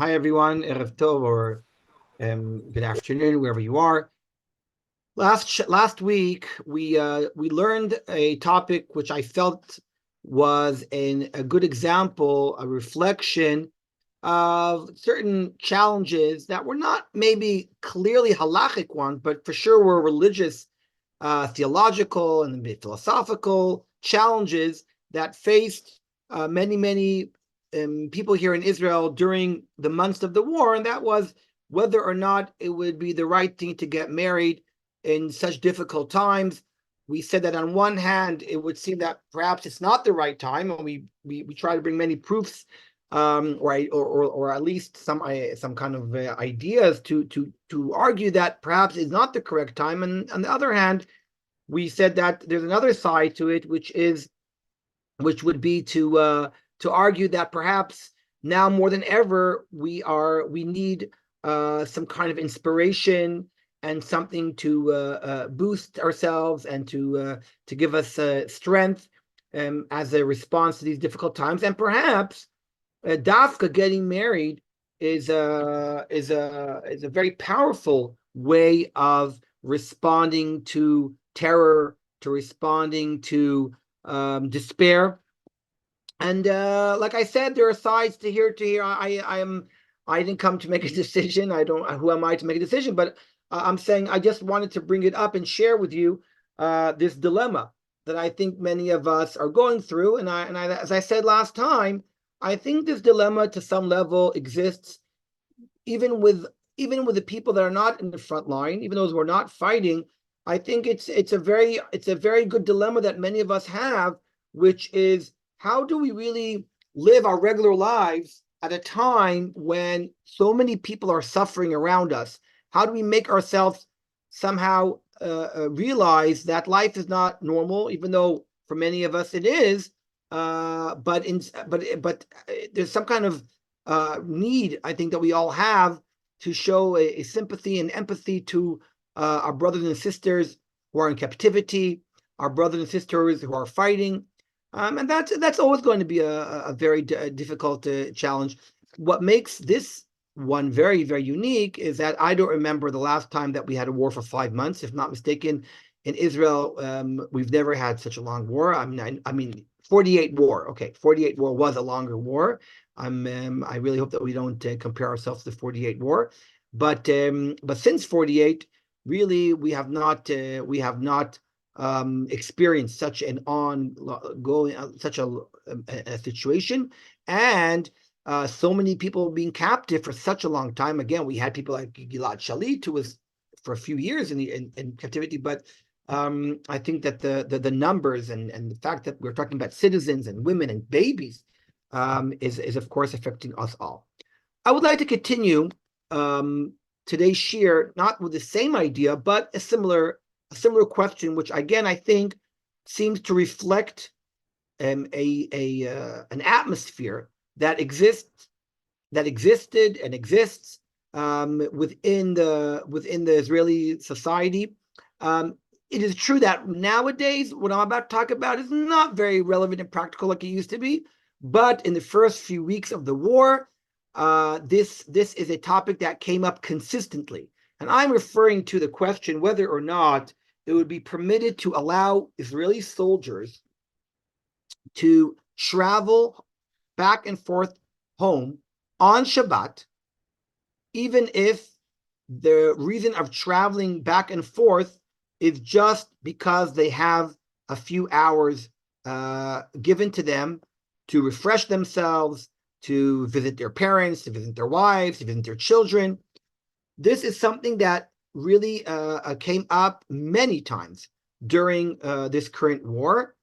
Hi everyone, Erev Tov, or good afternoon, wherever you are. Last week we learned a topic which I felt was a good example, a reflection of certain challenges that were not maybe clearly halachic ones, but for sure were religious, theological, and philosophical challenges that faced many people here in Israel during the months of the war, and that was whether or not it would be the right thing to get married in such difficult times. We said that on one hand, it would seem that perhaps it's not the right time, and we try to bring many proofs, or at least some kind of ideas to argue that perhaps it's not the correct time. And on the other hand, we said that there's another side to it, which would be to argue that perhaps now more than ever we need some kind of inspiration and something to boost ourselves and to give us strength as a response to these difficult times. And perhaps Dafka getting married is a very powerful way of responding to terror, to responding to despair. And like I said, there are sides to here. I didn't come to make a decision. I don't. Who am I to make a decision? But I'm saying I just wanted to bring it up and share with you this dilemma that I think many of us are going through. And as I said last time, I think this dilemma to some level exists even with the people that are not in the front line, even those who are not fighting. I think it's a very good dilemma that many of us have, which is, how do we really live our regular lives at a time when so many people are suffering around us? How do we make ourselves somehow realize that life is not normal, even though for many of us it is? But there's some kind of need, I think, that we all have to show a sympathy and empathy to our brothers and sisters who are in captivity, our brothers and sisters who are fighting. And that's always going to be a very difficult challenge. What makes this one very, very unique is that I don't remember the last time that we had a war for 5 months. If not mistaken, in Israel, we've never had such a long war. I mean, 48 war. Okay, 48 war was a longer war. I really hope that we don't compare ourselves to 48 war. But since 48, really, we have not experienced such an ongoing such a situation, and so many people being captive for such a long time. Again, we had people like Gilad Shalit, who was for a few years in captivity, but I think that the numbers and the fact that we're talking about citizens and women and babies is of course affecting us all. I would like to continue today's shir not with the same idea, but a similar question, which again I think seems to reflect an atmosphere that existed and exists within the Israeli society. It is true that nowadays what I'm about to talk about is not very relevant and practical like it used to be, but in the first few weeks of the war, this is a topic that came up consistently. And I'm referring to the question whether or not it would be permitted to allow Israeli soldiers to travel back and forth home on Shabbat, even if the reason of traveling back and forth is just because they have a few hours given to them to refresh themselves, to visit their parents, to visit their wives, to visit their children. This is something that really came up many times during this current war,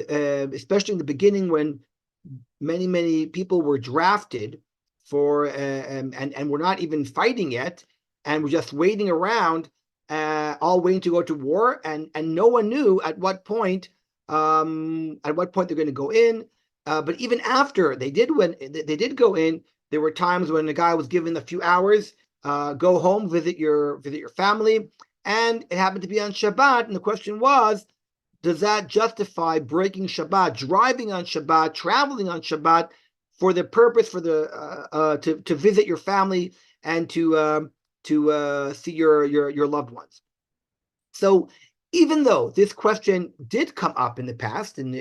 especially in the beginning when many people were drafted for and were not even fighting yet, and were just waiting around, all waiting to go to war, and no one knew at what point they're going to go in. But even after they did go in, there were times when the guy was given a few hours, go home, visit your family, and it happened to be on Shabbat. And the question was, does that justify breaking Shabbat, driving on Shabbat, traveling on Shabbat for the purpose to visit your family and to see your loved ones. So even though this question did come up in the past in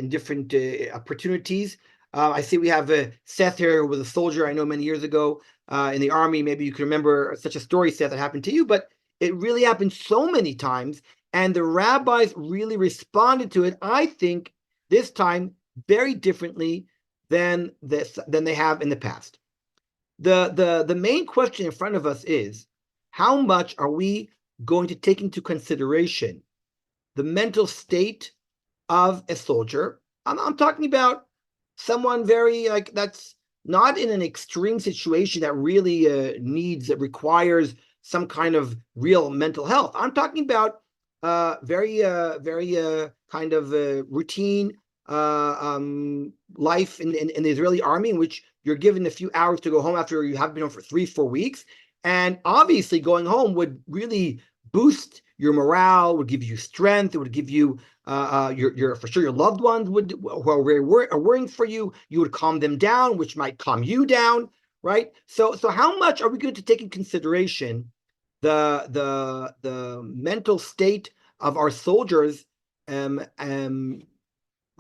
different opportunities, I see we have Seth here, who was a soldier I know many years ago in the army. Maybe you can remember such a story, Seth, that happened to you, but it really happened so many times, and the rabbis really responded to it, I think, this time very differently than they have in the past. The main question in front of us is, how much are we going to take into consideration the mental state of a soldier? I'm talking about someone very that's not in an extreme situation that really requires some kind of real mental health. I'm talking about very kind of routine life in the Israeli army, in which you're given a few hours to go home after you have been home for 3-4 weeks. And obviously going home would really boost your morale, would give you strength. It would give you your for sure your loved ones who are worrying for you. You would calm them down, which might calm you down, right? So how much are we going to take in consideration the mental state of our soldiers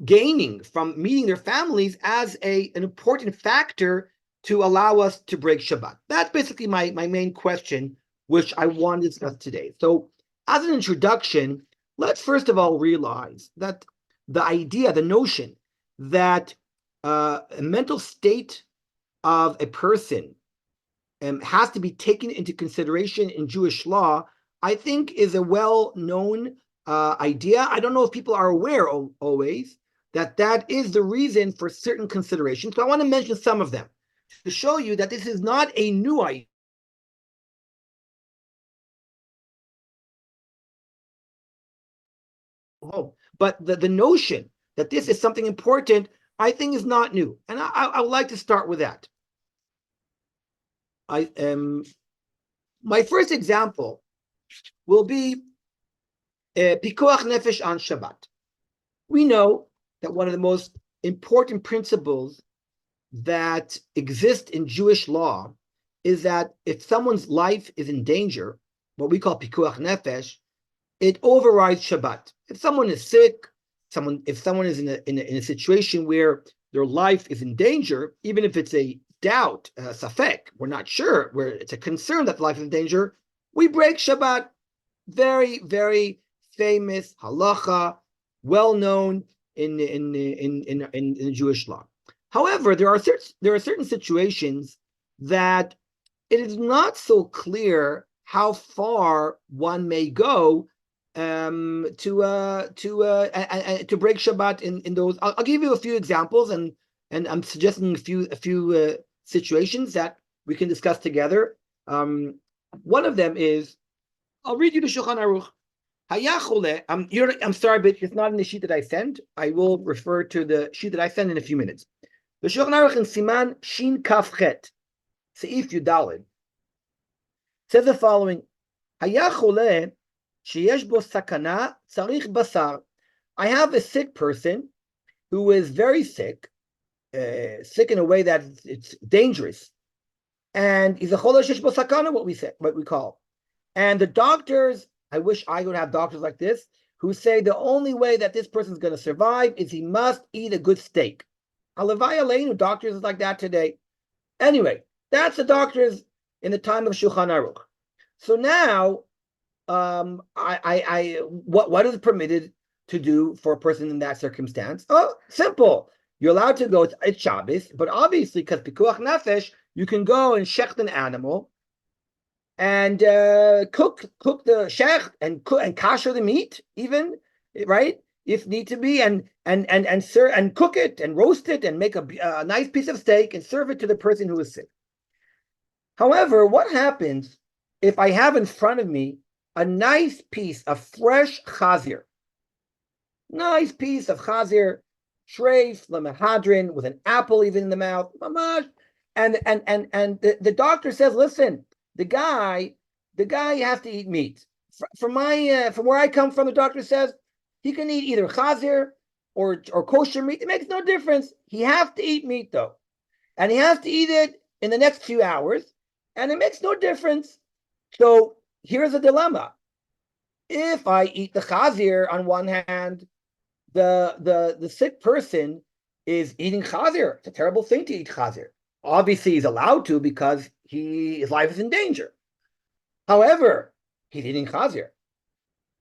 gaining from meeting their families as an important factor to allow us to break Shabbat? That's basically my main question, which I want to discuss today. So as an introduction, let's first of all realize that the notion that a mental state of a person has to be taken into consideration in Jewish law, I think is a well-known idea. I don't know if people are aware always that is the reason for certain considerations. So I want to mention some of them to show you that this is not a new idea. But the notion that this is something important, I think, is not new. And I would like to start with that. My first example will be pikuach nefesh on Shabbat. We know that one of the most important principles that exist in Jewish law is that if someone's life is in danger, what we call pikuach nefesh, it overrides Shabbat. If someone is sick, if someone is in a situation where their life is in danger, even if it's a doubt, safek, we're not sure, where it's a concern that life is in danger, we break Shabbat. Very, very famous halacha, well known in Jewish law. However, there are certain situations that it is not so clear how far one may go to break Shabbat in those. I'll give you a few examples, and I'm suggesting a few situations that we can discuss together. One of them is, I'll read you the Shulchan Aruch. I'm sorry, but it's not in the sheet that I sent. I will refer to the sheet that I sent in a few minutes. The Shulchan Aruch in Siman Shin Kaf Chet, Seif Yudalid, says the following: Hayachole sheyesh bo sakana tzarich basar. I have a sick person who is very sick, sick in a way that it's dangerous, and he's a chole sheyesh bo sakana, what we call. And the doctors, I wish I would have doctors like this, who say the only way that this person is going to survive is he must eat a good steak. Halavai aleinu, doctors is like that today. Anyway, that's the doctors in the time of Shulchan Aruch. So now, what is permitted to do for a person in that circumstance? Oh, simple. You're allowed to go. It's Shabbos, but obviously, because pikuach nefesh, you can go and shecht an animal and cook the shecht and kasher the meat, even, right, if need to be, and serve and cook it and roast it and make a nice piece of steak and serve it to the person who is sick. However, what happens if I have in front of me a nice piece of fresh chazir, nice piece of chazir, treif lemehadrin, with an apple even in the mouth, mamash, and the doctor says, listen, the guy has to eat meat. From where I come from, the doctor says he can eat either chazir or kosher meat, it makes no difference. He has to eat meat though, and he has to eat it in the next few hours, and it makes no difference. So here's a dilemma. If I eat the chazir, on one hand, the sick person is eating chazir. It's a terrible thing to eat chazir. Obviously, he's allowed to because his life is in danger. However, he's eating chazir.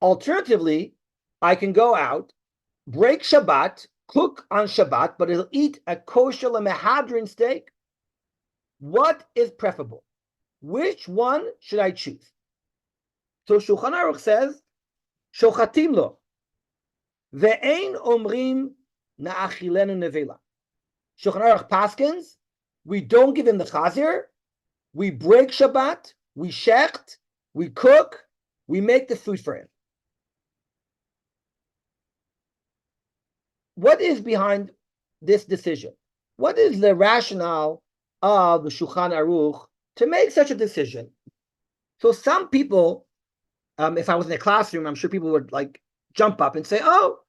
Alternatively, I can go out, break Shabbat, cook on Shabbat, but it'll eat a kosher lemehadrin steak. What is preferable? Which one should I choose? So Shulchan Aruch says, shochatim lo, ve'ein omrim na'achilenu nevela. Shulchan Aruch paskins, we don't give him the chazir, we break Shabbat, we shecht, we cook, we make the food for him. What is behind this decision? What is the rationale of the Shulchan Aruch to make such a decision? So some people, if I was in a classroom, I'm sure people would like jump up and say, oh,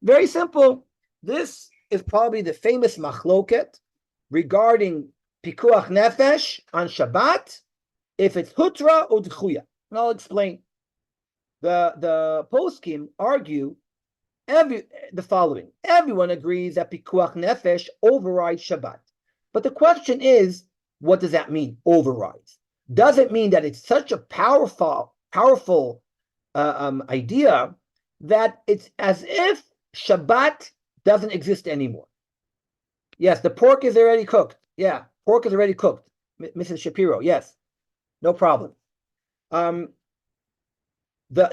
very simple. This is probably the famous machloket regarding pikuach nefesh on Shabbat, if it's hutra or d'chuya. And I'll explain. The poskim argue the following. Everyone agrees that pikuach nefesh overrides Shabbat. But the question is, what does that mean, overrides? Does it mean that it's such a powerful idea that it's as if Shabbat doesn't exist anymore? Yes, the pork is already cooked. Yeah, pork is already cooked. Mrs. Shapiro, yes, no problem.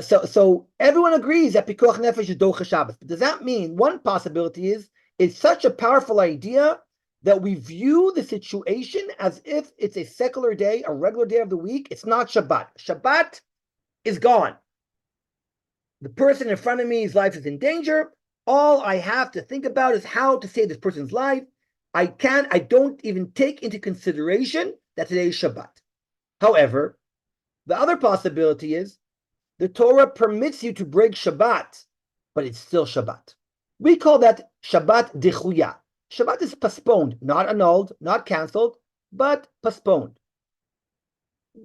So everyone agrees that pikuach nefesh is docha Shabbos. But does that mean, one possibility is, it's such a powerful idea that we view the situation as if it's a secular day, a regular day of the week. It's not Shabbat. Shabbat is gone. The person in front of me's life is in danger. All I have to think about is how to save this person's life. I don't even take into consideration that today is Shabbat. However, the other possibility is the Torah permits you to break Shabbat, but it's still Shabbat. We call that Shabbat d'chuya. Shabbat is postponed, not annulled, not canceled, but postponed.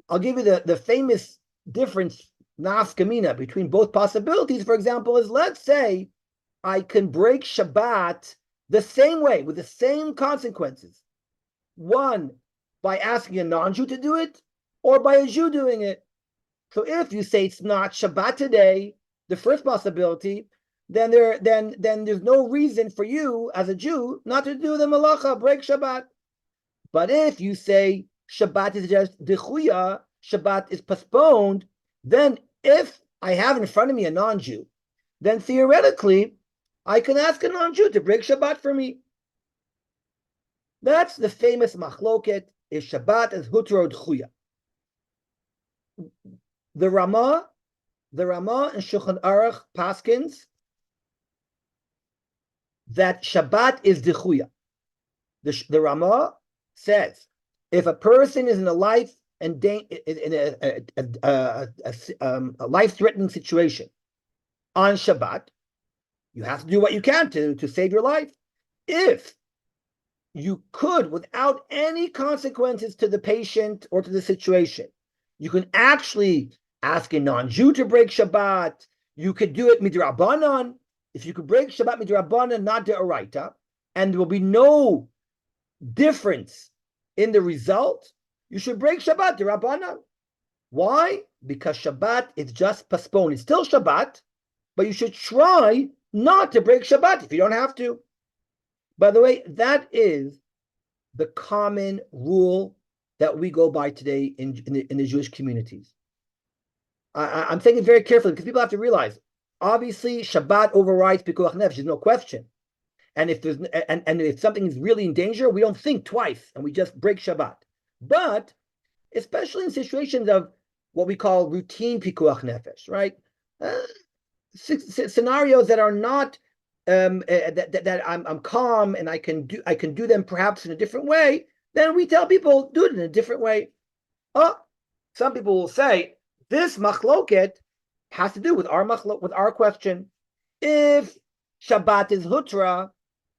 I'll give you the famous difference, nafkamina, between both possibilities. For example, is, let's say I can break Shabbat the same way, with the same consequences. One, by asking a non-Jew to do it, or by a Jew doing it. So if you say it's not Shabbat today, the first possibility, then there's no reason for you as a Jew not to do the malacha, break Shabbat. But if you say Shabbat is just d'chuya, Shabbat is postponed, then if I have in front of me a non-Jew, then theoretically I can ask a non-Jew to break Shabbat for me. That's the famous machloket, is Shabbat as hutra or d'chuya. The Ramah and Shulchan Aruch paskins that Shabbat is d'chuya. The Ramah says, if a person is in a life-threatening situation on Shabbat, you have to do what you can to save your life. If you could, without any consequences to the patient or to the situation, you can actually ask a non-Jew to break Shabbat. You could do it midrabanan. If you could break Shabbat midrabanan, not deoraita, and there will be no difference in the result, you should break Shabbat derabanan. Why? Because Shabbat is just postponed. It's still Shabbat, but you should try not to break Shabbat if you don't have to. By the way, that is the common rule that we go by today in the Jewish communities. I'm thinking very carefully because people have to realize, obviously, Shabbat overrides pikuach nefesh. There's no question. And if there's and if something is really in danger, we don't think twice and we just break Shabbat. But especially in situations of what we call routine pikuach nefesh, right? Scenarios that are not that I'm calm and I can do them perhaps in a different way. Then we tell people, do it in a different way. Oh, some people will say this machloket has to do with our question. If Shabbat is hutra,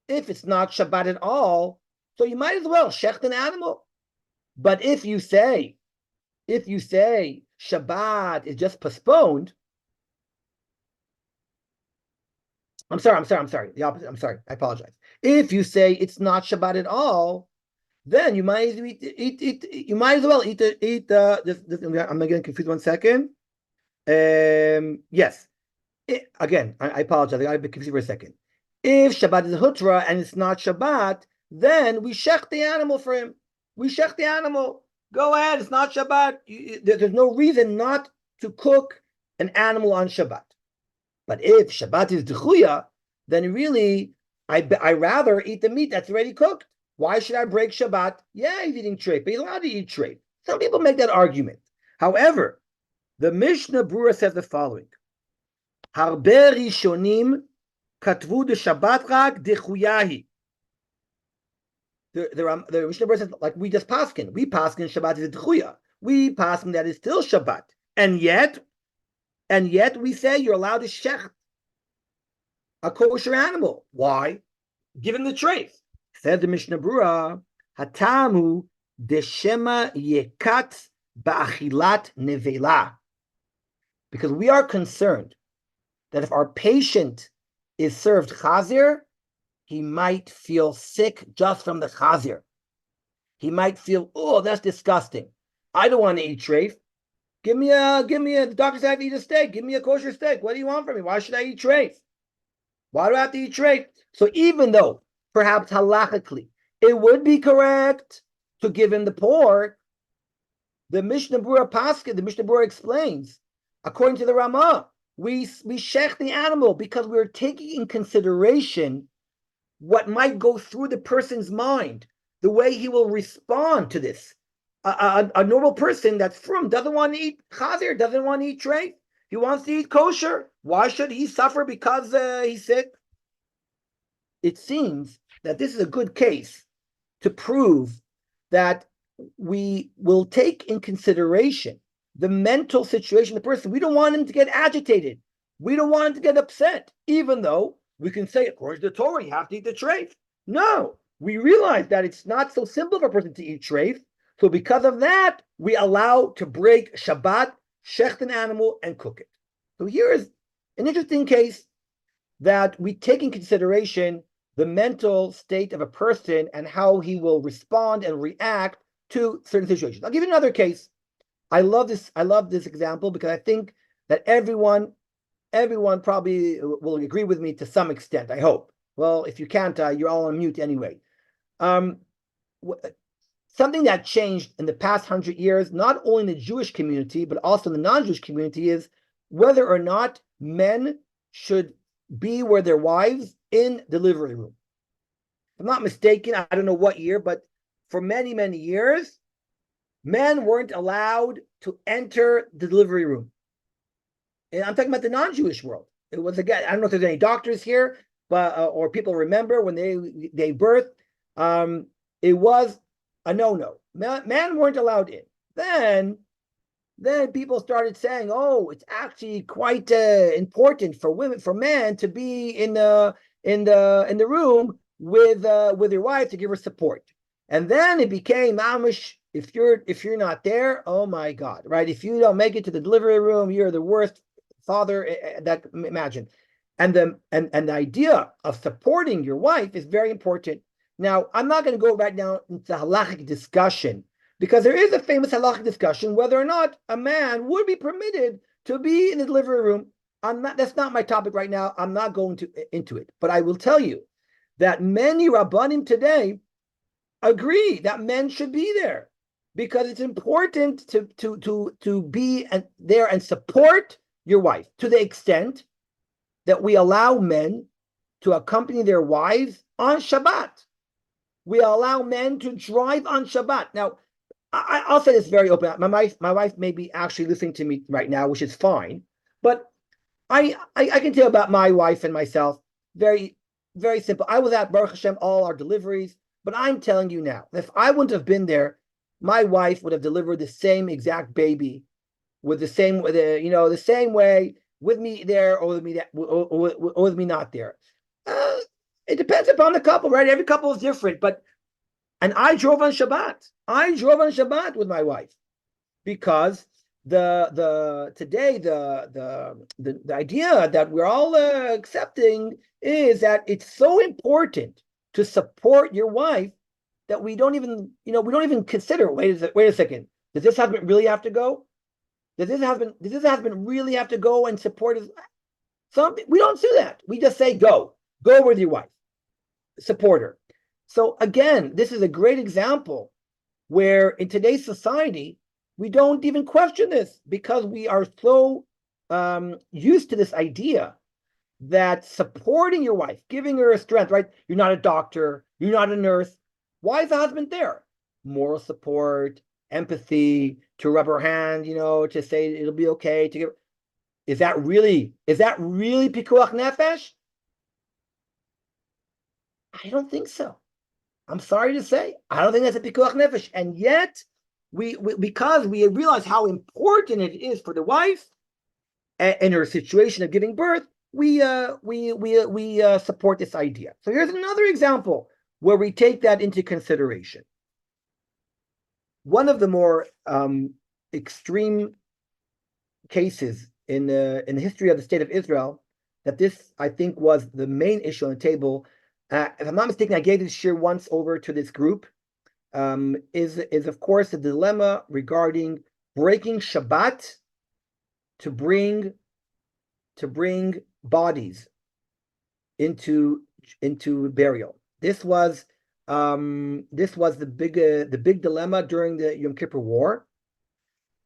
if it's not Shabbat at all, so you might as well shecht an animal. But if you say Shabbat is just postponed, I'm sorry. The opposite. I'm sorry. I apologize. If you say it's not Shabbat at all, then you might as well you might as well eat I'm getting confused 1 second. Yes. Again, I apologize. I got a bit confused for a second. If Shabbat is hutra and it's not Shabbat, then we shech the animal for him. We shech the animal. Go ahead. It's not Shabbat. There's no reason not to cook an animal on Shabbat. But if Shabbat is dechuya, then really, I rather eat the meat that's already cooked. Why should I break Shabbat? Yeah, he's eating treif, but he's allowed to eat treif. Some people make that argument. However, the Mishnah Brura says the following: Harbe Rishonim katvu de Shabbat rak dechuyahi. The Mishnah Brura says, like we just paskin. We paskin Shabbat is dechuya. We paskin that is still Shabbat, and yet we say you're allowed to shech a kosher animal. Why? Given the treif. Said the Mishnah Brura, Hatamu deshema yekat ba'achilat nevela. Because we are concerned that if our patient is served chazir, he might feel sick just from the chazir. He might feel, oh, that's disgusting. I don't want to eat treif. Give me the doctor said I have to eat a steak. Give me a kosher steak. What do you want from me? Why should I eat treif? Why do I have to eat treif? So even though perhaps halachically it would be correct to give him the pork, the Mishnah Brura explains, according to the Ramah, we shech the animal because we're taking in consideration what might go through the person's mind, the way he will respond to this. A normal person that's frum doesn't want to eat chazir, doesn't want to eat treif. He wants to eat kosher. Why should he suffer because he's sick? It seems that this is a good case to prove that we will take in consideration the mental situation of the person. We don't want him to get agitated. We don't want him to get upset, even though we can say, according to the Torah, you have to eat the treif. No, we realize that it's not so simple for a person to eat treif. So because of that, we allow to break Shabbat, shecht an animal, and cook it. So here is an interesting case that we take in consideration the mental state of a person and how he will respond and react to certain situations. I'll give you another case. I love this example because I think that everyone probably will agree with me to some extent, I hope. Well, if you can't, you're all on mute anyway. Something that changed in the past 100 years, not only in the Jewish community, but also in the non-Jewish community, is whether or not men should be with their wives in delivery room. If I'm not mistaken, I don't know what year, but for many, many years, men weren't allowed to enter the delivery room. And I'm talking about the non-Jewish world. It was, again, I don't know if there's any doctors here, but or people remember when they birthed. It was a no-no. Men weren't allowed in. Then people started saying, "Oh, it's actually quite important for men to be in the room with your wife to give her support." And then it became Amish. If you're not there, oh my God, right? If you don't make it to the delivery room, you're the worst father that imagine. And the idea of supporting your wife is very important. Now, I'm not going to go right now into halachic discussion because there is a famous halachic discussion whether or not a man would be permitted to be in the delivery room. That's not my topic right now. I'm not going into it. But I will tell you that many Rabbanim today agree that men should be there because it's important to be there and support your wife to the extent that we allow men to accompany their wives on Shabbat. We allow men to drive on Shabbat. Now, I'll say this very open. My wife may be actually listening to me right now, which is fine. But I can tell about my wife and myself. Very, very simple. I was at Baruch Hashem all our deliveries, but I'm telling you now, if I wouldn't have been there, my wife would have delivered the same exact baby with the same way with me there or with me not there. It depends upon the couple, right? Every couple is different, and I drove on Shabbat. I drove on Shabbat with my wife because the idea that we're all accepting is that it's so important to support your wife that we don't even consider. Wait a second. Does this husband really have to go? Does this husband really have to go and support his? We don't do that. We just say go with your wife, support her. So again, this is a great example where in today's society we don't even question this because we are so used to this idea that supporting your wife, giving her a strength, right? You're not a doctor, you're not a nurse. Why is the husband there? Moral support, empathy, to rub her hand, to say it'll be okay. Is that really pikuach nefesh? I don't think so. I'm sorry to say, I don't think that's a pikuach nefesh. And yet, because we realize how important it is for the wife in her situation of giving birth, we support this idea. So here's another example where we take that into consideration. One of the more extreme cases in the history of the state of Israel, that this, I think, was the main issue on the table. If I'm not mistaken, I gave this share once over to this group. Is of course a dilemma regarding breaking Shabbat to bring bodies into burial. This was the big dilemma during the Yom Kippur War,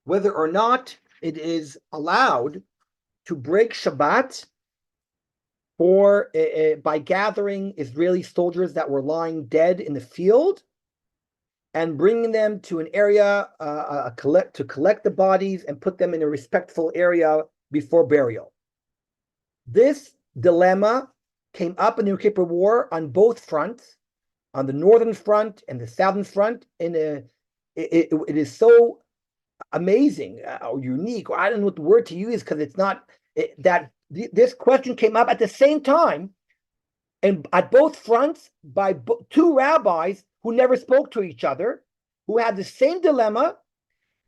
whether or not it is allowed to break Shabbat by gathering Israeli soldiers that were lying dead in the field and bringing them to an area to collect the bodies and put them in a respectful area before burial. This dilemma came up in the Yom Kippur War on both fronts, on the northern front and the southern front. It is so amazing or unique, or I don't know what the word to use, because it's not that this question came up at the same time and at both fronts by two rabbis who never spoke to each other, who had the same dilemma,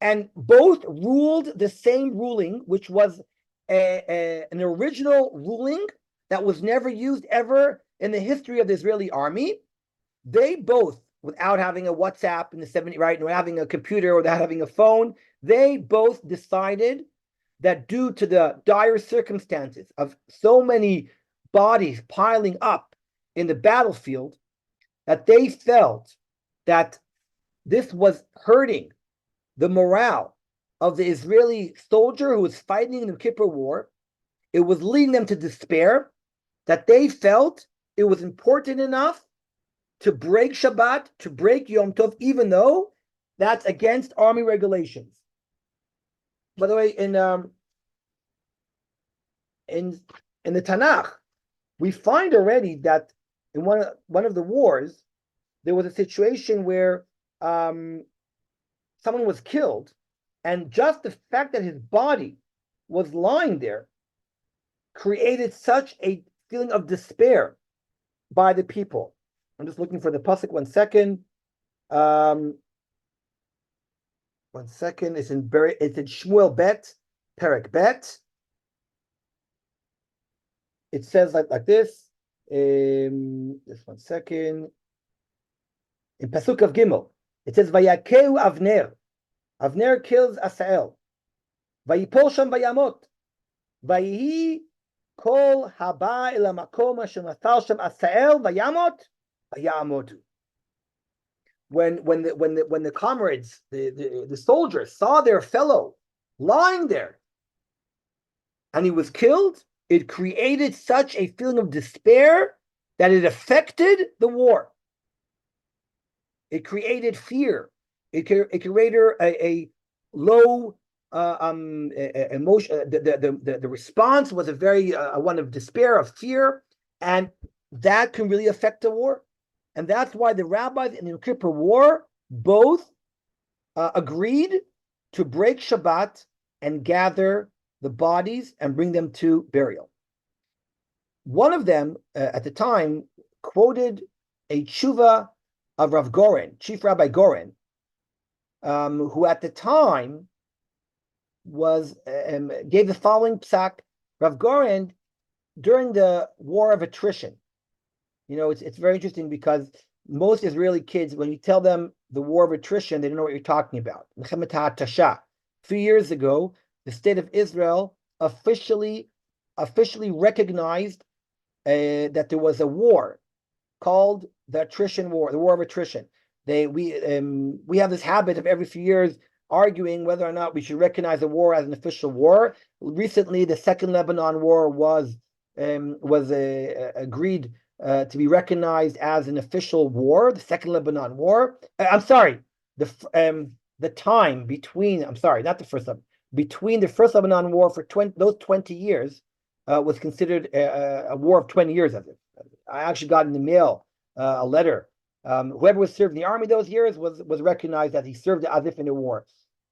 and both ruled the same ruling, which was an original ruling that was never used ever in the history of the Israeli army. They both, without having a WhatsApp in the 70s, right, and without having a computer, without having a phone, they both decided that due to the dire circumstances of so many bodies piling up in the battlefield, that they felt that this was hurting the morale of the Israeli soldier who was fighting in the Kippur War. It was leading them to despair, that they felt it was important enough to break Shabbat, to break Yom Tov, even though that's against army regulations. By the way, in the Tanakh, we find already that in one of the wars, there was a situation where someone was killed, and just the fact that his body was lying there created such a feeling of despair by the people. I'm just looking for the pasuk. 1 second. 1 second. It's in Shmuel Bet, Perek Bet. It says like this. Just 1 second. In pasuk of Gimel, it says Vayakeu Avner. Avner kills Asael. Vayipol sham vayamot. Vayihi kol haba el hamakom asher nafal sham Asael vayamot vayamotu. When the comrades, the soldiers saw their fellow lying there and he was killed, it created such a feeling of despair that it affected the war. It created fear. It created a low emotion. The response was a very one of despair, of fear, and that can really affect the war. And that's why the rabbis in the Yom Kippur War both agreed to break Shabbat and gather the bodies and bring them to burial. One of them at the time quoted a tshuva of Rav Goren, Chief Rabbi Goren, who at the time was gave the following psak. Rav Goren, during the war of attrition, it's very interesting because most Israeli kids, when you tell them the war of attrition, they don't know what you're talking about. A few years ago, the state of Israel officially recognized that there was a war called the attrition war, the war of attrition. We have this habit of every few years arguing whether or not we should recognize a war as an official war. Recently, the Second Lebanon War was agreed to be recognized as an official war. The Second Lebanon War. The time between. Not the first Lebanon. Between the First Lebanon War for those 20 years was considered a war of 20 years. I actually got in the mail a letter. Whoever was served in the army those years was recognized as he served as if in a war.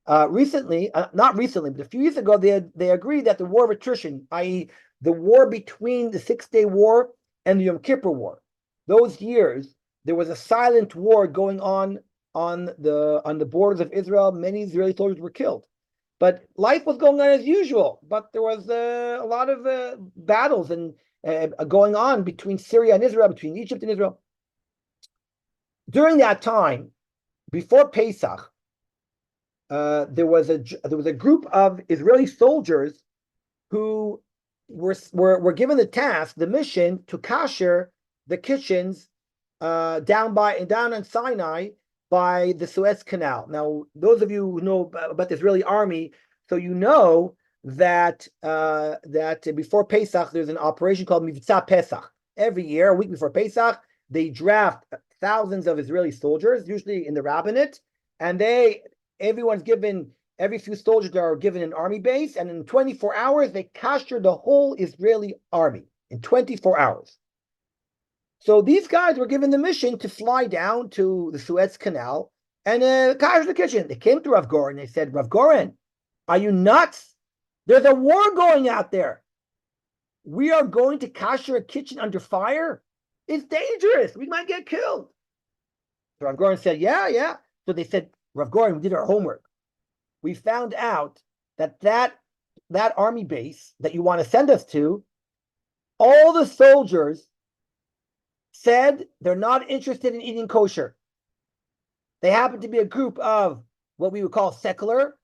Not recently, but a few years ago, they agreed that the war of attrition, i.e., the war between the 6-Day War and the Yom Kippur War, those years there was a silent war going on the borders of Israel. Many Israeli soldiers were killed, but life was going on as usual. But there was a lot of battles and going on between Syria and Israel, between Egypt and Israel. During that time, before Pesach, there was a group of Israeli soldiers who were given the task, the mission to kasher the kitchens down in Sinai by the Suez Canal. Now, those of you who know about the Israeli army, so you know that before Pesach there's an operation called Mivtza Pesach. Every year, a week before Pesach, they draft thousands of Israeli soldiers, usually in the rabbinate, and every few soldiers are given an army base, and in 24 hours, they kasher the whole Israeli army in 24 hours. So these guys were given the mission to fly down to the Suez Canal and kasher the kitchen. They came to Rav Goren, they said, Rav Goren, are you nuts? There's a war going out there. We are going to kasher a kitchen under fire? It's dangerous. We might get killed. So Rav Goren said, yeah. So they said, Rav Goren, we did our homework. We found out that army base that you want to send us to, all the soldiers said they're not interested in eating kosher. They happen to be a group of what we would call secular.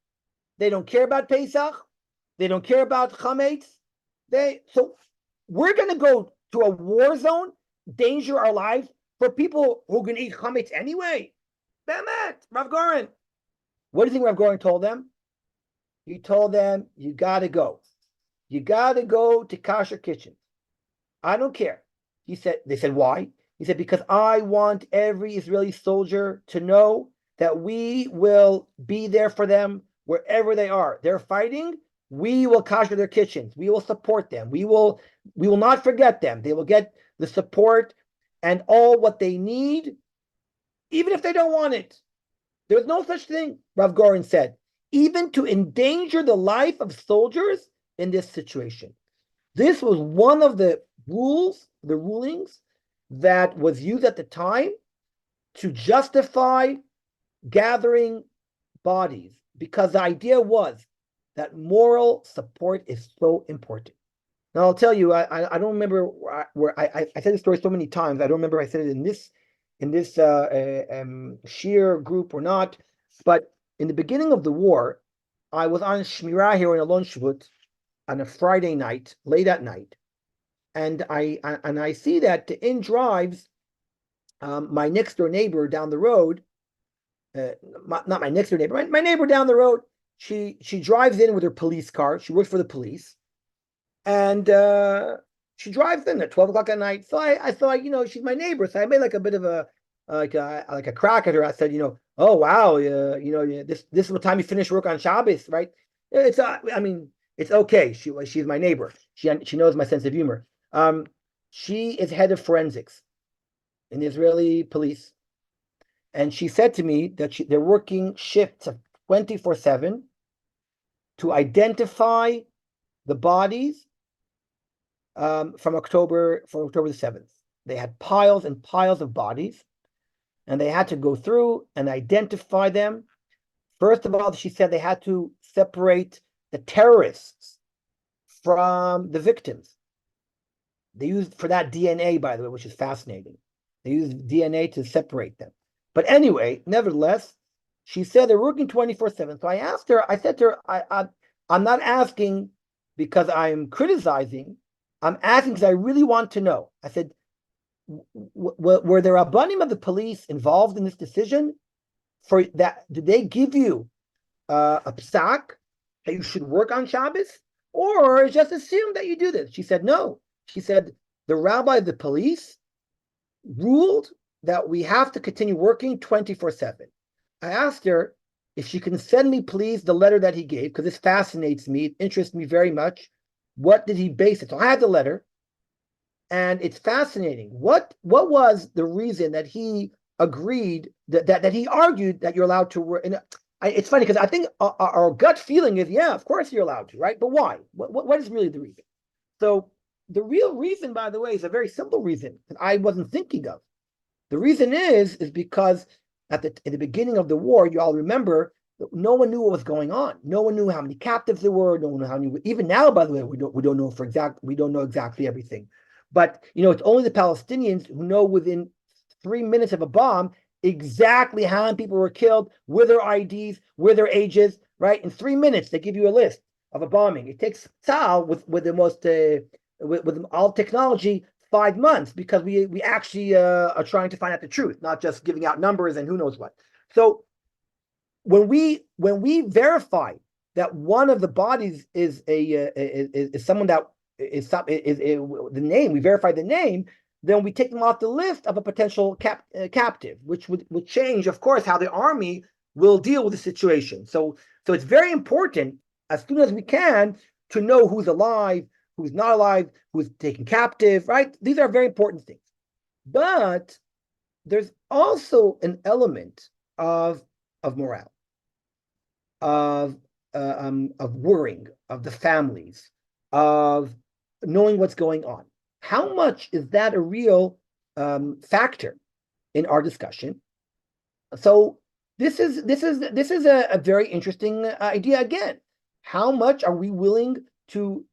They don't care about Pesach. They don't care about chametz. So we're going to go to a war zone, danger our lives for people who are going to eat chametz anyway. Bemet, Rav Goren. What do you think Rav Goren told them? He told them, you got to go. You got to go to kasher kitchen. I don't care. They said, why? He said, because I want every Israeli soldier to know that we will be there for them wherever they are. They're fighting. We will kasher their kitchens. We will support them. We will not forget them. They will get the support and all what they need, even if they don't want it. There's no such thing, Rav Goren said, even to endanger the life of soldiers in this situation. This was one of the rulings that was used at the time to justify gathering bodies, because the idea was that moral support is so important. Now, I'll tell you, I don't remember where I said this story so many times. I don't remember if I said it in this sheer group or not, but in the beginning of the war, I was on Shmirah here in Alon Shvut on a Friday night, late at night, and I see that in drives my next door neighbor down the road, not my next door neighbor, my neighbor down the road. She drives in with her police car. She works for the police, and she drives in at 12 o'clock at night. So I thought, she's my neighbor. So I made like a bit of a crack at her. I said, oh wow, this is what time you finish work on Shabbos, right? It's it's okay. She's my neighbor. She knows my sense of humor. She is head of forensics in the Israeli police, and she said to me that they're working shifts of 24/7 to identify the bodies from October the 7th. They had piles and piles of bodies, and they had to go through and identify them. First of all, she said they had to separate the terrorists from the victims. They used for that DNA, by the way, which is fascinating. They used DNA to separate them. But anyway, nevertheless, she said they're working 24/7. So I asked her, I said to her, I'm not asking because I'm criticizing. I'm asking because I really want to know. I said, were the rabbanim of the police involved in this decision? For that, did they give you a psak that you should work on Shabbos, or just assume that you do this? She said no. She said the rabbi of the police ruled that we have to continue working 24/7. I asked her if she can send me, please, the letter that he gave, because this fascinates me. It interests me very much. What did he base it? So I had the letter, and it's fascinating. What was the reason that he agreed that he argued that you're allowed to work? And it's funny because I think our gut feeling is, yeah, of course you're allowed to, right? But why? What is really the reason? So the real reason, by the way, is a very simple reason that I wasn't thinking of. The reason is because at the beginning of the war, you all remember, no one knew what was going on. No one knew how many captives there were. No one knew how many. Even now, by the way, we don't know we don't know exactly everything. But it's only the Palestinians who know within 3 minutes of a bomb exactly how many people were killed, with their IDs, with their ages. Right, in 3 minutes they give you a list of a bombing. It takes Tzal with the most with all technology 5 months, because we actually are trying to find out the truth, not just giving out numbers and who knows what. So when we verify that one of the bodies is someone that is the name, we verify the name, then we take them off the list of a potential captive, which would change, of course, how the army will deal with the situation. So it's very important, as soon as we can, to know who's alive, who's not alive, who's taken captive, right? These are very important things. But there's also an element of morale, of worrying, of the families, of knowing what's going on. How much is that a real factor in our discussion? So this is a very interesting idea again. How much are we willing to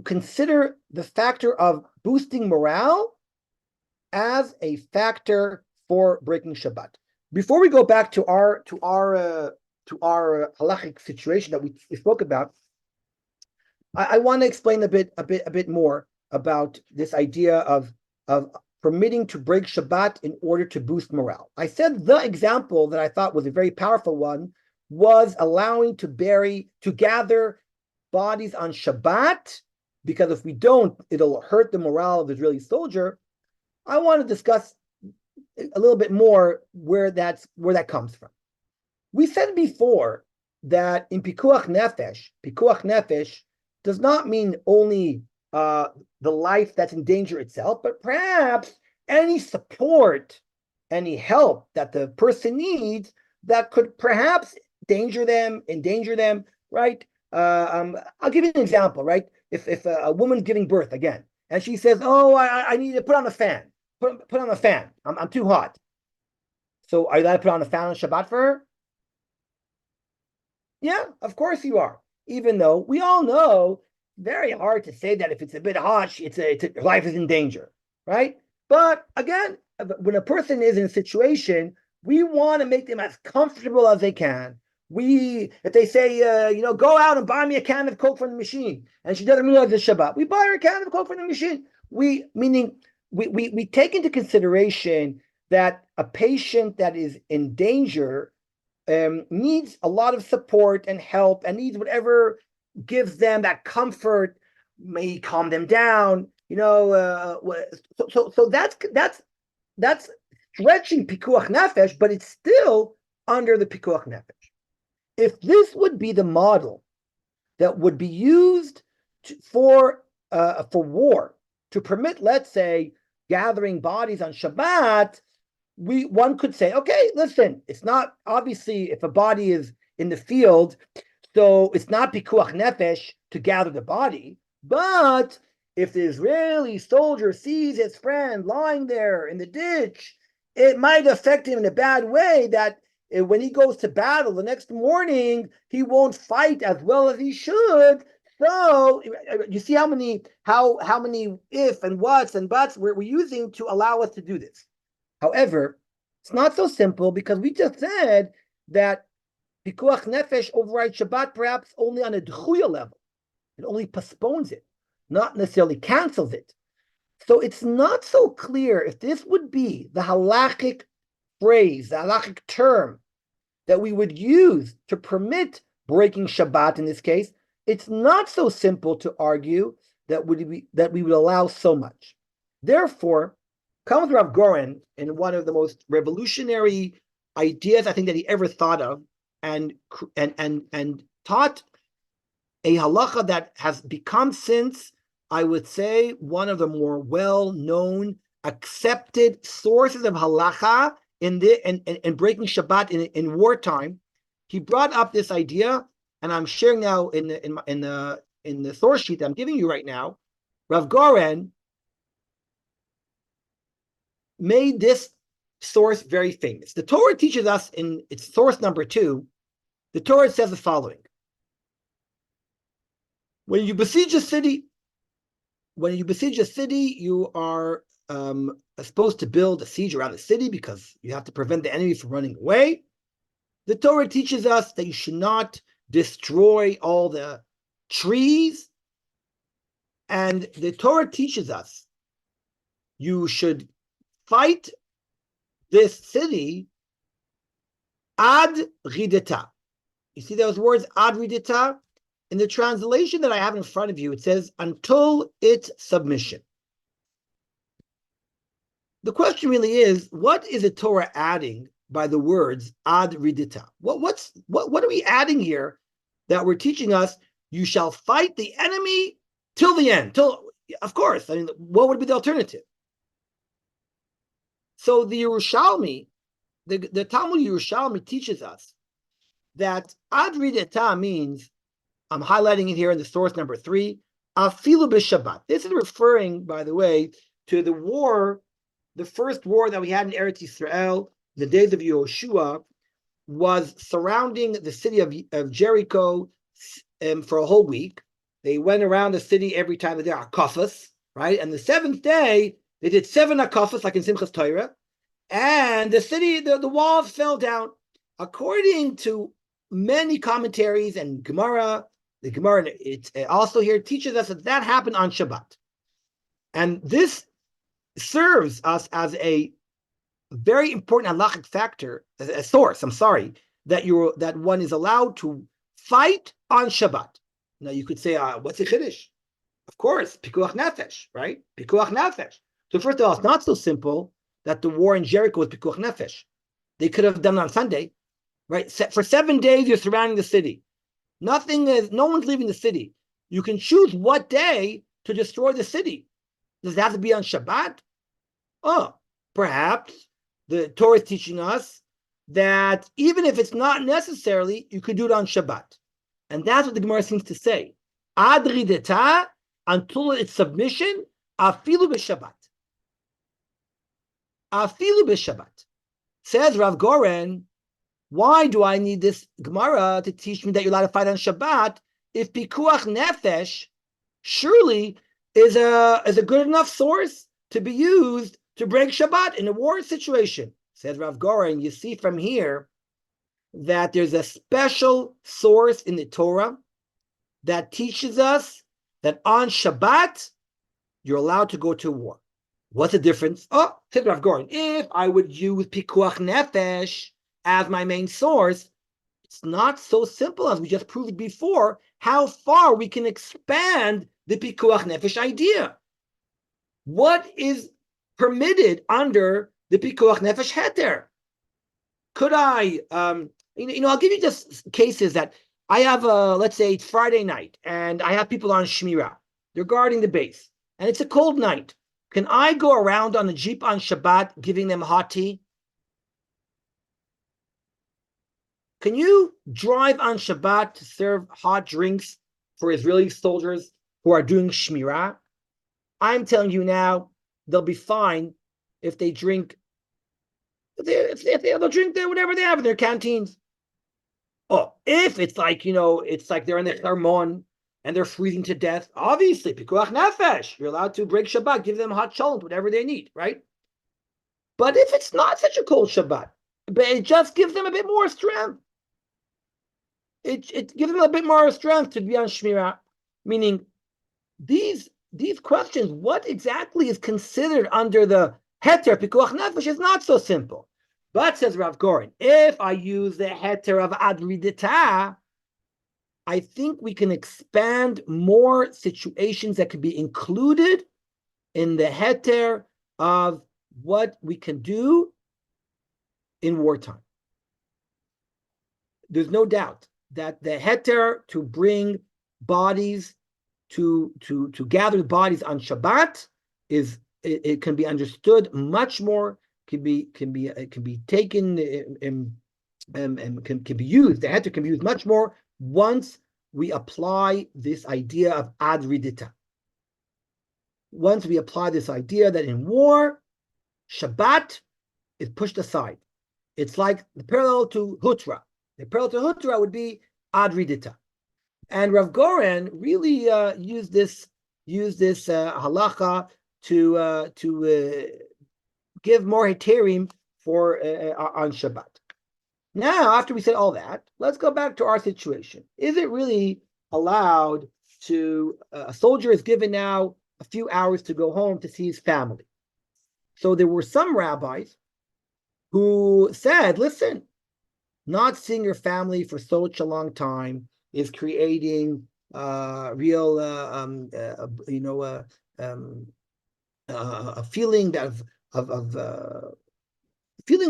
consider the factor of boosting morale as a factor for breaking Shabbat? Before we go back to our halachic situation that we spoke about, I want to explain a bit more about this idea of permitting to break Shabbat in order to boost morale. I said the example that I thought was a very powerful one was allowing to gather bodies on Shabbat, because if we don't, it'll hurt the morale of the Israeli soldier. I want to discuss a little bit more where that comes from. We said before that in pikuach nefesh does not mean only the life that's in danger itself, but perhaps any support, any help that the person needs that could perhaps endanger them, right? I'll give you an example, right? If a woman's giving birth again, and she says, "Oh, I need to put on a fan. Put on a fan. I'm too hot." So are you allowed to put on a fan on Shabbat for her? Yeah, of course you are. Even though we all know, very hard to say that if it's a bit hot, life is in danger, right? But again, when a person is in a situation, we want to make them as comfortable as they can. If they say, go out and buy me a can of Coke from the machine, and she doesn't realize it's Shabbat, we buy her a can of Coke from the machine. We take into consideration that a patient that is in danger needs a lot of support and help, and needs whatever gives them that comfort, may calm them down. So that's stretching pikuach nefesh, but it's still under the pikuach nefesh. If this would be the model that would be used for war, to permit, let's say, gathering bodies on Shabbat, one could say, okay, listen, it's not, obviously, if a body is in the field, so it's not pikuach nefesh to gather the body, but if the Israeli soldier sees his friend lying there in the ditch, it might affect him in a bad way that when he goes to battle the next morning, he won't fight as well as he should. So you see how many if and whats and buts we're using to allow us to do this. However, it's not so simple because we just said that pikuach nefesh overrides Shabbat perhaps only on a d'chuya level. It only postpones it, not necessarily cancels it. So it's not so clear if this would be the halachic phrase, the halachic term that we would use to permit breaking Shabbat in this case. It's not so simple to argue that we would allow so much. Therefore, comes Rav Goren in one of the most revolutionary ideas I think that he ever thought of, and taught a halacha that has become, since I would say, one of the more well-known, accepted sources of halacha in breaking Shabbat in wartime. He brought up this idea, and I'm sharing now in the source sheet that I'm giving you right now. Rav Goren made this source very famous. The Torah teaches us in its source number 2. The Torah says the following: when you besiege a city, you are supposed to build a siege around the city because you have to prevent the enemy from running away. The Torah teaches us that you should not destroy all the trees. And the Torah teaches us you should fight this city ad rideta. You see those words, ad rideta? In the translation that I have in front of you, it says, until its submission. The question really is, what is the Torah adding by the words ad ridita? What are we adding here that we're teaching us? You shall fight the enemy till the end. Of course, I mean, what would be the alternative? So the Yerushalmi, the Talmud Yerushalmi teaches us that ad ridita means, I'm highlighting it here in the source number 3, afilu b'Shabbat. This is referring, by the way, to the war, the first war that we had in Eretz Yisrael, the days of Yehoshua, was surrounding the city of Jericho for a whole week. They went around the city every time they did akafas, right? And the 7th day, they did 7 akafas, like in Simchas Torah, and the city, the walls fell down. According to many commentaries and Gemara, the Gemara it also here teaches us that happened on Shabbat. And this serves us as a very important halachic factor, a source, that one is allowed to fight on Shabbat. Now you could say, what's a chiddush? Of course, pikuach nefesh, right? Pikuach nefesh. So first of all, it's not so simple that the war in Jericho was pikuach nefesh. They could have done it on Sunday, right? For 7 days, you're surrounding the city. No one's leaving the city. You can choose what day to destroy the city. Does it have to be on Shabbat? Oh, perhaps the Torah is teaching us that even if it's not necessarily, you could do it on Shabbat. And that's what the Gemara seems to say. Ad rideta, until its submission, afilu b'Shabbat. Afilu b'Shabbat. Says Rav Goren, why do I need this Gemara to teach me that you're allowed to fight on Shabbat if pikuach nefesh surely is a good enough source to be used to break Shabbat in a war situation? Says Rav Goren, you see from here that there's a special source in the Torah that teaches us that on Shabbat you're allowed to go to war. What's the difference? Oh, says Rav Goren, if I would use pikuach nefesh as my main source, it's not so simple as we just proved before how far we can expand the pikuach nefesh idea. What is permitted under the pikuach nefesh heter? Could I, I'll give you just cases that I have, let's say it's Friday night and I have people on Shmirah. They're guarding the base and it's a cold night. Can I go around on the Jeep on Shabbat giving them hot tea? Can you drive on Shabbat to serve hot drinks for Israeli soldiers who are doing Shmirah? I'm telling you now, they'll be fine if they drink. They'll drink whatever they have in their canteens. Oh, if it's like, it's like they're in the Charmon and they're freezing to death, obviously, pikuach nefesh, you're allowed to break Shabbat, give them hot cholent, whatever they need, right? But if it's not such a cold Shabbat, but it just gives them a bit more strength. It gives them a bit more strength to be on Shmirah, meaning these questions, what exactly is considered under the heter pikuach nefesh is not so simple. But says Rav Goren, if I use the heter of adridita, I think we can expand more situations that could be included in the heter of what we can do in wartime. There's no doubt that the heter to bring bodies to gather bodies on Shabbat it can be understood much more. Can be taken and can be used. The heter can be used much more once we apply this idea of adridita. Once we apply this idea that in war, Shabbat is pushed aside. It's like the parallel to Hutra. The parallel to Hutra would be adridita. And Rav Goren really used this halacha to give more heterim for on Shabbat. Now, after we said all that, let's go back to our situation. Is it really allowed to, a soldier is given now a few hours to go home to see his family? So there were some rabbis who said, listen, not seeing your family for such a long time is creating real, a feeling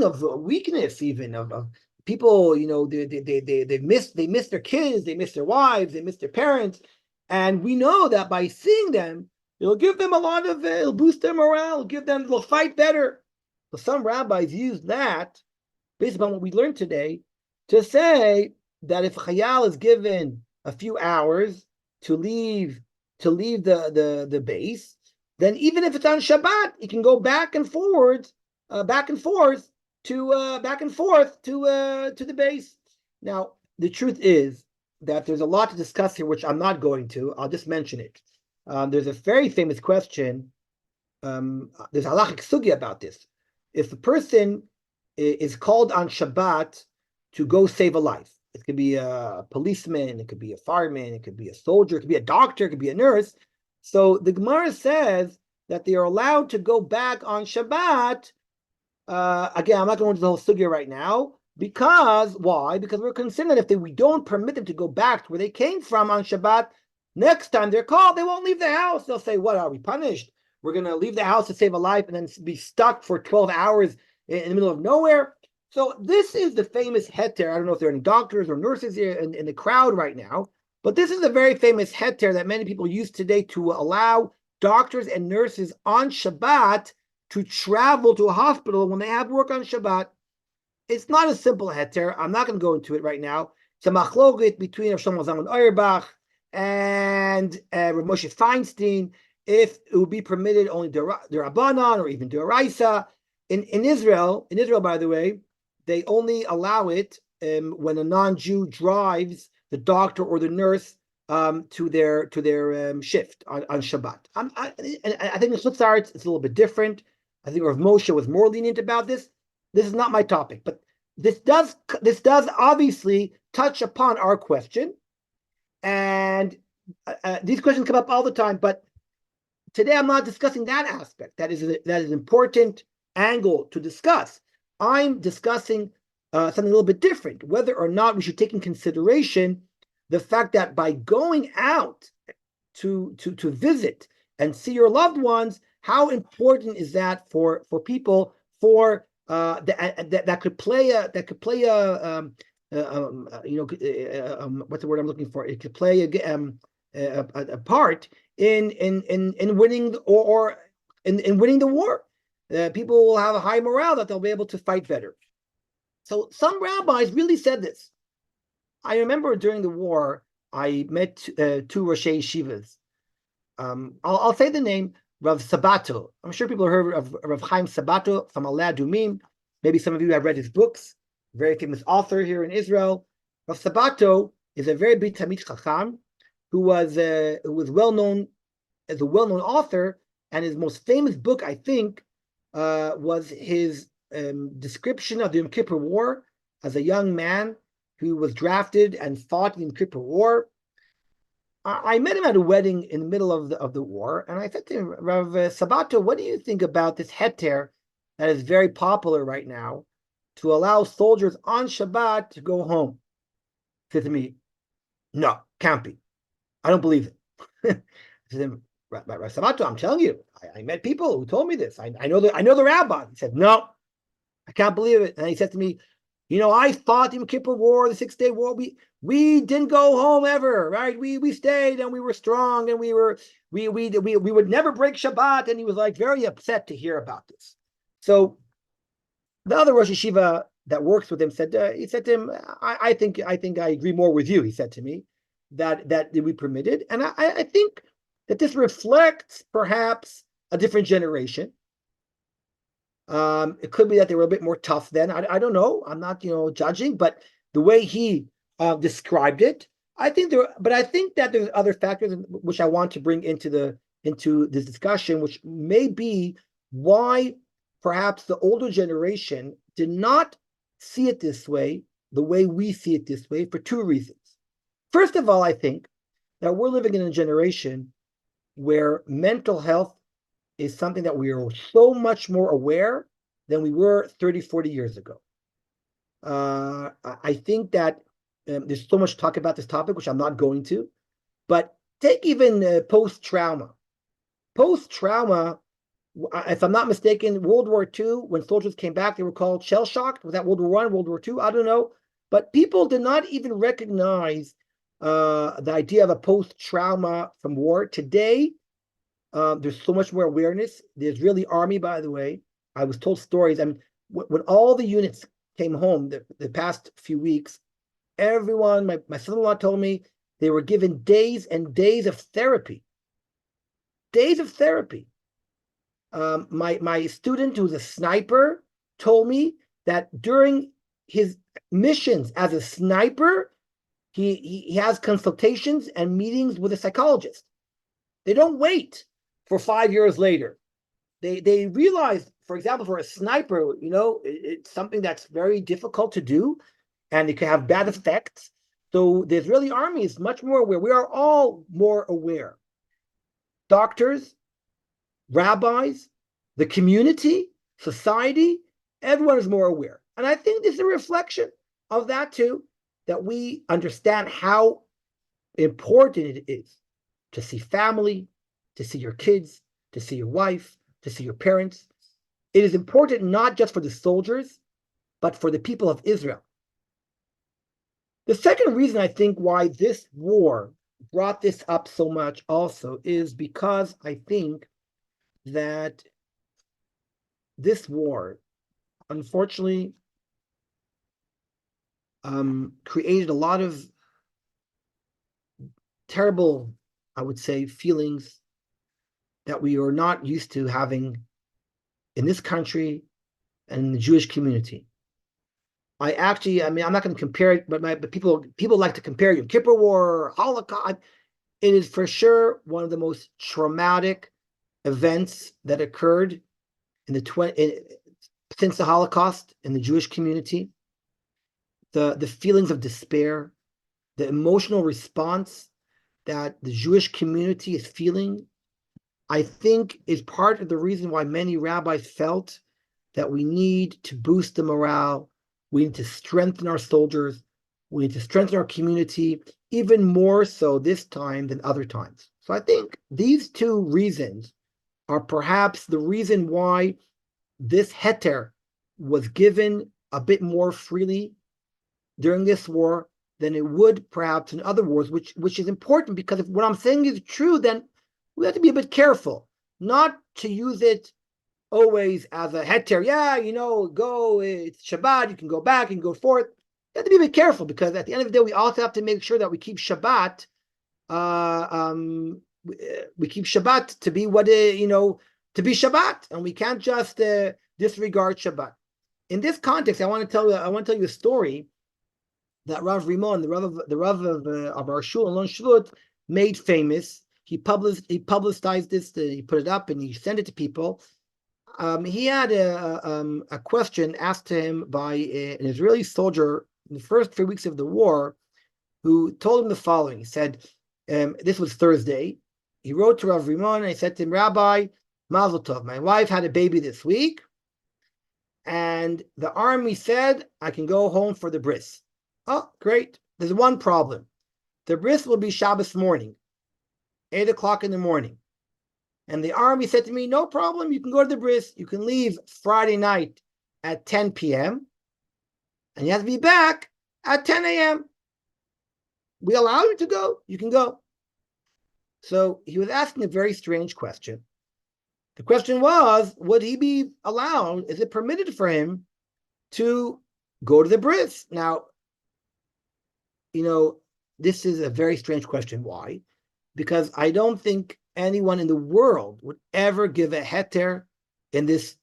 of weakness, even of people. They miss their kids, they miss their wives, they miss their parents, and we know that by seeing them, it'll give them a lot of, it'll boost their morale, they'll fight better. So some rabbis use that, based upon what we learned today, to say that if Chayal is given a few hours to leave the base, then even if it's on Shabbat, he can go back and forth to the base. Now, the truth is that there's a lot to discuss here, which I'm not going to. I'll just mention it. There's a very famous question. There's halachic sugya about this. If a person is called on Shabbat to go save a life, it could be a policeman, it could be a fireman, it could be a soldier, it could be a doctor, it could be a nurse. So the Gemara says that they are allowed to go back on Shabbat. Again, I'm not going into the whole sugya right now. Because, why? Because we're concerned that if we don't permit them to go back to where they came from on Shabbat, next time they're called, they won't leave the house. They'll say, what, are we punished? We're going to leave the house to save a life and then be stuck for 12 hours in the middle of nowhere. So this is the famous heter. I don't know if there are any doctors or nurses here in the crowd right now, but this is a very famous heter that many people use today to allow doctors and nurses on Shabbat to travel to a hospital when they have work on Shabbat. It's not a simple heter. I'm not going to go into it right now. It's a machloket between Rav Shlomo Zalman Auerbach and Rav Moshe Feinstein, if it would be permitted only Rabbanan or even D'oraisa. In Israel, by the way, they only allow it when a non-Jew drives the doctor or the nurse to their shift on Shabbat. I think the Chutzar it's a little bit different. I think Rav Moshe was more lenient about this. This is not my topic, but this does obviously touch upon our question, and these questions come up all the time. But today I'm not discussing that aspect. That is an important angle to discuss. I'm discussing something a little bit different, whether or not we should take in consideration the fact that by going out to visit and see your loved ones, how important is that for people that could play a what's the word I'm looking for? It could play a part in winning or in winning the war. People will have a high morale that they'll be able to fight better. So some rabbis really said this. I remember during the war, I met two Roshei Yeshivas. I'll say the name. Rav Sabato. I'm sure people have heard of Rav Chaim Sabato from Alei Adumim. Maybe some of you have read his books. Very famous author here in Israel. Rav Sabato is a very big Talmid Chacham who was well known as a well-known author, and his most famous book, I think, was his description of the Yom Kippur War as a young man who was drafted and fought in the Yom Kippur War. I met him at a wedding in the middle of the war, and I said to him, Rav Sabato, what do you think about this heter that is very popular right now to allow soldiers on Shabbat to go home? He said to me, no, can't be. I don't believe it. I said to him, Rav Sabato, I'm telling you, I met people who told me this. I know the rabbi. He said, no, I can't believe it. And he said to me, I fought the Yom Kippur War, the 6-Day War. We didn't go home ever, right? We stayed and we were strong and we would never break Shabbat. And he was like very upset to hear about this. So the other Rosh Yeshiva that works with him said, he said to him, I think I agree more with you. He said to me that we permitted, and I think that this reflects perhaps a different generation. It could be that they were a bit more tough then. I don't know. I'm not, judging, but the way he described it, I think that there's other factors which I want to bring into this discussion, which may be why perhaps the older generation did not see it this way, the way we see it this way, for two reasons. First of all, I think that we're living in a generation where mental health is something that we are so much more aware than we were 30, 40 years ago. I think that there's so much talk about this topic, which I'm not going to, but take even post-trauma. Post-trauma, if I'm not mistaken, World War II, when soldiers came back, they were called shell-shocked. Was that World War I, World War II? I don't know. But people did not even recognize the idea of a post-trauma from war. Today, there's so much more awareness. The Israeli army, by the way, I was told stories. I mean, when all the units came home the past few weeks, everyone, my son-in-law told me they were given days and days of therapy. Days of therapy. My student, who's a sniper, told me that during his missions as a sniper, he has consultations and meetings with a psychologist. They don't wait for 5 years later. They realize, for example, for a sniper, it's something that's very difficult to do, and it can have bad effects. So the Israeli army is much more aware. We are all more aware. Doctors, rabbis, the community, society, everyone is more aware. And I think this is a reflection of that too, that we understand how important it is to see family, to see your kids, to see your wife, to see your parents. It is important not just for the soldiers, but for the people of Israel. The second reason I think why this war brought this up so much also is because I think that this war, unfortunately, created a lot of terrible, I would say, feelings that we are not used to having in this country and in the Jewish community. I'm not going to compare it, but people like to compare Yom Kippur War, Holocaust. It is for sure one of the most traumatic events that occurred since the Holocaust in the Jewish community. The feelings of despair, the emotional response that the Jewish community is feeling, I think is part of the reason why many rabbis felt that we need to boost the morale, we need to strengthen our soldiers, we need to strengthen our community, even more so this time than other times. So I think these two reasons are perhaps the reason why this heter was given a bit more freely during this war than it would perhaps in other wars, which is important, because if what I'm saying is true, then we have to be a bit careful not to use it always as a heter. Go, it's Shabbat, you can go back and go forth. You have to be a bit careful, because at the end of the day, we also have to make sure that we keep Shabbat we keep Shabbat to be what to be Shabbat, and we can't just disregard Shabbat. In this context, I want to tell you a story that Rav Rimon, the Rav of our shul in Lon Shvut, made famous. He publicized this. He put it up and he sent it to people. He had a question asked to him by an Israeli soldier in the first 3 weeks of the war, who told him the following. He said, this was Thursday. He wrote to Rav Rimon and he said to him, Rabbi, Mazel Tov, my wife had a baby this week, and the army said I can go home for the bris. Oh, great. There's one problem. The bris will be Shabbos morning, 8 o'clock in the morning. And the army said to me, no problem, you can go to the bris. You can leave Friday night at 10 p.m. and you have to be back at 10 a.m. We allow you to go. You can go. So he was asking a very strange question. The question was, would he be allowed, is it permitted for him to go to the bris? Now, this is a very strange question. Why? Because I don't think anyone in the world would ever give a heter in this.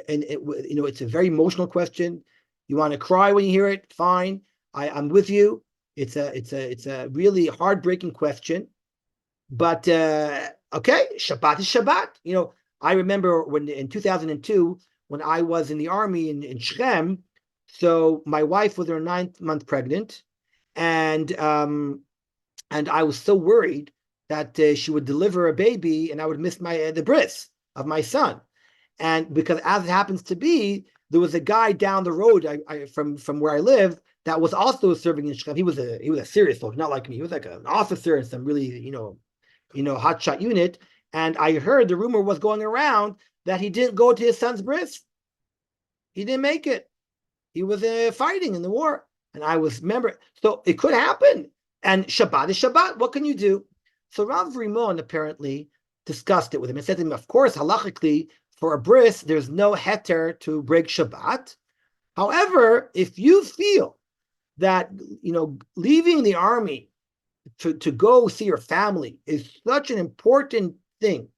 And it's a very emotional question. You want to cry when you hear it? Fine. I'm with you. It's a really heartbreaking question. But okay, Shabbat is Shabbat. I remember when in 2002, when I was in the army in Shrem, so my wife was her 9th month pregnant, and I was so worried that she would deliver a baby and I would miss the bris of my son. And because, as it happens to be, there was a guy down the road from where I lived that was also serving in Shrem. He was a serious soldier, not like me. He was like an officer in some really hotshot unit. And I heard the rumor was going around that he didn't go to his son's bris. He didn't make it. He was fighting in the war. And I was so it could happen. And Shabbat is Shabbat. What can you do? So Rav Rimon apparently discussed it with him and said to him, of course, halachically, for a bris, there's no heter to break Shabbat. However, if you feel that, leaving the army to go see your family is such an important thing,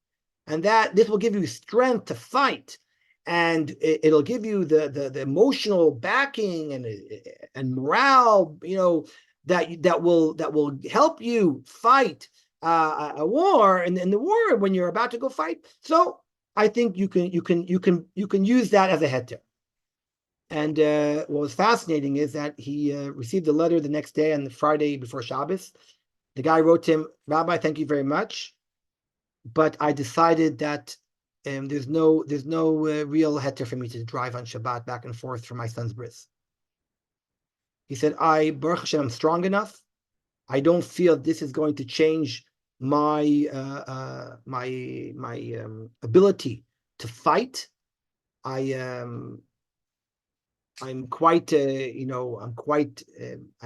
and that this will give you strength to fight, and it'll give you the emotional backing and morale, that will help you fight a war and in the war when you're about to go fight. So I think you can use that as a heter. And what was fascinating is that he received a letter the next day on the Friday before Shabbos. The guy wrote to him, Rabbi, thank you very much, but I decided that there's no real heter for me to drive on Shabbat back and forth for my son's bris. He said, Baruch Hashem, I'm strong enough. I don't feel this is going to change my ability to fight. I'm quite, I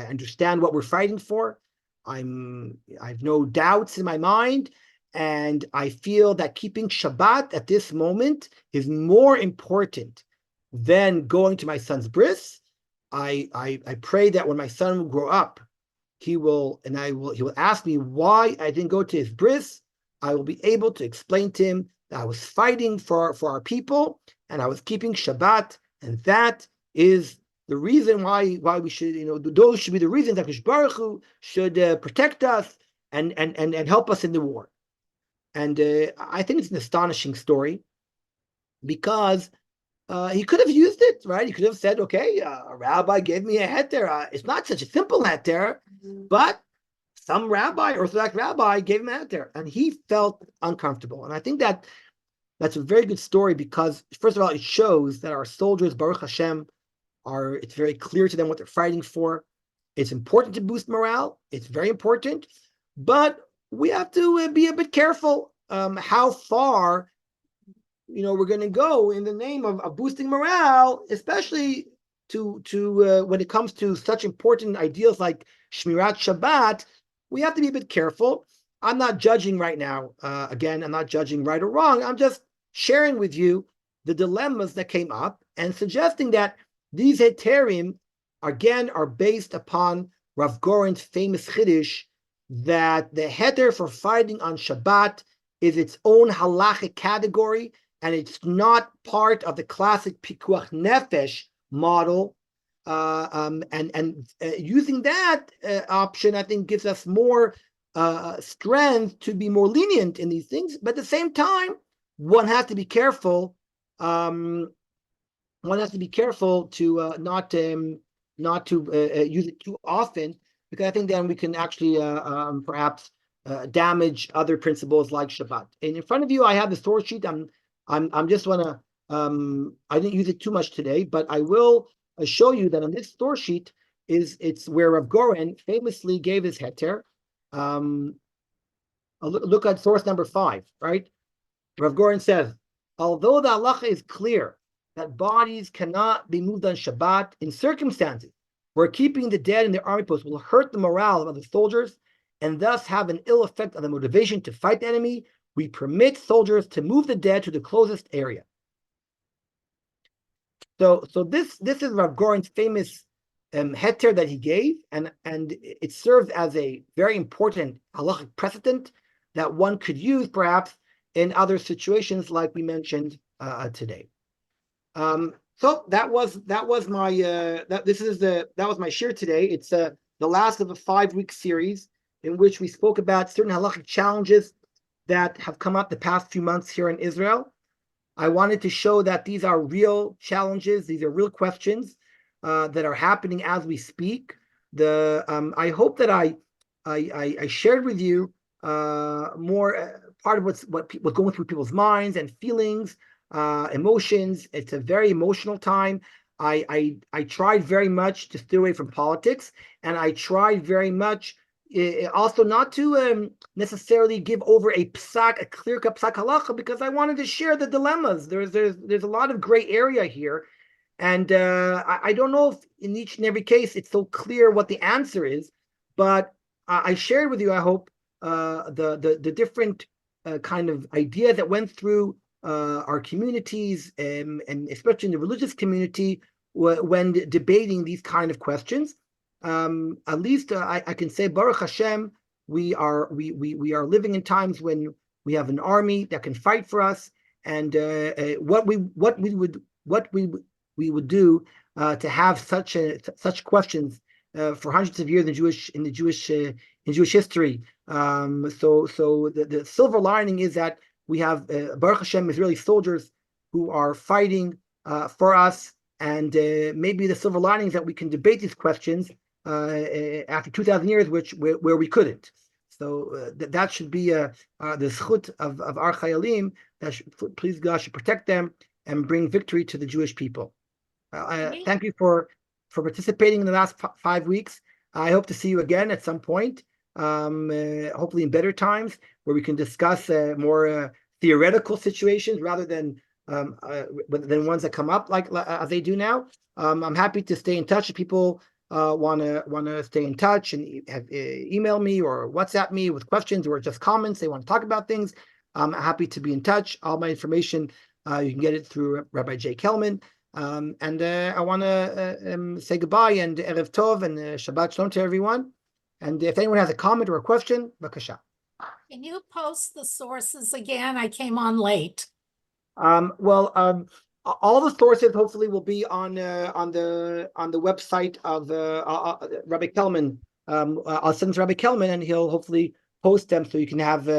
understand what we're fighting for. I've no doubts in my mind, and I feel that keeping Shabbat at this moment is more important than going to my son's bris. I pray that when my son will grow up, he will ask me why I didn't go to his bris. I will be able to explain to him that I was fighting for our people and I was keeping Shabbat, and that is the reason why we should, those should be the reasons that Hakadosh Baruch Hu should protect us and help us in the war. And I think it's an astonishing story, because he could have used it, right? He could have said, okay, a rabbi gave me a heter. It's not such a simple heter, but some Orthodox rabbi, gave him a heter, and he felt uncomfortable. And I think that's a very good story, because, first of all, it shows that our soldiers, Baruch Hashem, it's very clear to them what they're fighting for. It's important to boost morale. It's very important, but we have to be a bit careful how far we're going to go in the name of boosting morale, especially to when it comes to such important ideals like Shmirat Shabbat. We have to be a bit careful. I'm not judging right now. Again, I'm not judging right or wrong. I'm just sharing with you the dilemmas that came up and suggesting that these heterim, again, are based upon Rav Goren's famous chiddush that the heter for fighting on Shabbat is its own halachic category, and it's not part of the classic pikuach nefesh model. Using that option, I think, gives us more strength to be more lenient in these things. But at the same time, one has to be careful. One has to be careful to not to use it too often, because I think then we can actually perhaps damage other principles like Shabbat. And in front of you, I have the source sheet. I'm just wanna I didn't use it too much today, but I will show you that on this source sheet it's where Rav Goren famously gave his heter. Look at source number 5, right? Rav Goren says, although the halacha is clear that bodies cannot be moved on Shabbat in circumstances where keeping the dead in their army posts will hurt the morale of the soldiers and thus have an ill effect on the motivation to fight the enemy, we permit soldiers to move the dead to the closest area. So this is Rav Goren's famous heter that he gave, and it serves as a very important halachic precedent that one could use perhaps in other situations like we mentioned today. So that was my shir today. It's the last of a 5-week series in which we spoke about certain halachic challenges that have come up the past few months here in Israel. I wanted to show that these are real challenges, these are real questions that are happening as we speak. I hope that I shared with you more part of what's going through people's minds and feelings, emotions. It's a very emotional time. I tried very much to stay away from politics, and I tried very much also not to necessarily give over a clear-cut psak halacha, because I wanted to share the dilemmas. There's a lot of gray area here, and I don't know if in each and every case it's so clear what the answer is, but I shared with you, I hope, the different kind of ideas that went through our communities, and especially in the religious community, when debating these kind of questions. At least I can say, Baruch Hashem, we are living in times when we have an army that can fight for us, and what we would do to have such questions for hundreds of years in Jewish history. So the silver lining is that we have Baruch Hashem Israeli soldiers who are fighting for us, and maybe the silver lining is that we can debate these questions after 2,000 years, where we couldn't. So that should be the zchut of our chayalim, that please God should protect them and bring victory to the Jewish people. Thank you for participating in the last 5 weeks. I hope to see you again at some point, hopefully in better times, where we can discuss more theoretical situations rather than ones that come up like as they do now. I'm happy to stay in touch if people want to stay in touch and email me or WhatsApp me with questions or just comments. They want to talk about things. I'm happy to be in touch. All my information, you can get it through Rabbi J. Kelman. And I want to say goodbye and Erev Tov and Shabbat Shalom to everyone. And if anyone has a comment or a question, Bakasha. Can you post the sources again? I came on late. All the sources hopefully will be on the website of Rabbi Kelman. I'll send to Rabbi Kelman, and he'll hopefully post them so you can have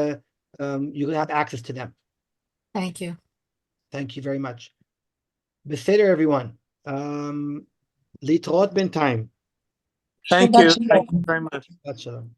access to them. Thank you. Thank you very much. Beseder, everyone. Litrot b'intayim. Thank you. Thank you very much. Shabbat shalom.